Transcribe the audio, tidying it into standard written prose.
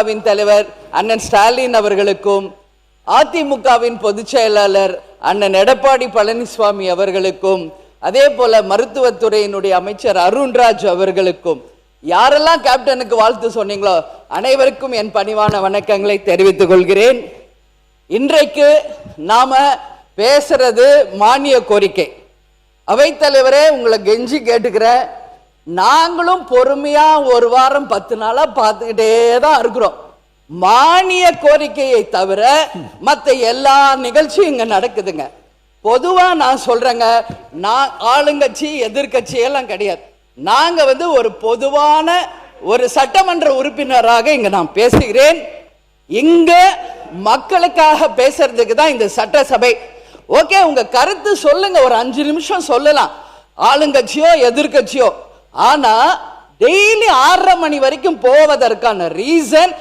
திமுகவின் தலைவர் அண்ணன் ஸ்டாலின் அவர்களுக்கும், அதிமுகவின் பொதுச் செயலாளர் அண்ணன் எடப்பாடி பழனிசாமி அவர்களுக்கும், அதே போல மருத்துவத்துறையினுடைய அமைச்சர் அருண்ராஜ் அவர்களுக்கும், யாரெல்லாம் கேப்டனுக்கு வாழ்த்து சொன்னீங்களோ அனைவருக்கும் என் பணிவான வணக்கங்களை தெரிவித்துக் கொள்கிறேன். இன்றைக்கு நாம பேசுறது மானிய கோரிக்கை. அவைத்தலைவரே, உங்களை கெஞ்சி கேட்டுக்கிறேன், நாங்களும் பொறுமையா ஒரு வாரம் 10 நாளா பார்த்துக்கிட்டே தான் இருக்கிறோம். மானிய கோரிக்கையை தவிர மற்ற எல்லா நிகழ்ச்சியும் இங்க நடக்குதுங்க. பொதுவா நான் சொல்றேங்க, நான் ஆளுங்கட்சி எதிர்கட்சி எல்லாம் கிடையாது. நாங்க ஒரு பொதுவான ஒரு சட்டமன்ற உறுப்பினராக இங்க நான் பேசுகிறேன். இங்க மக்களுக்காக பேசுறதுக்கு தான் இந்த சட்டசபை. ஓகே, உங்க கருத்து சொல்லுங்க, ஒரு 5 நிமிஷம் சொல்லலாம், ஆளுங்கட்சியோ எதிர்கட்சியோ. ஆனா டெய்லி 6:30 மணி வரைக்கும் போவதற்கான ரீசன்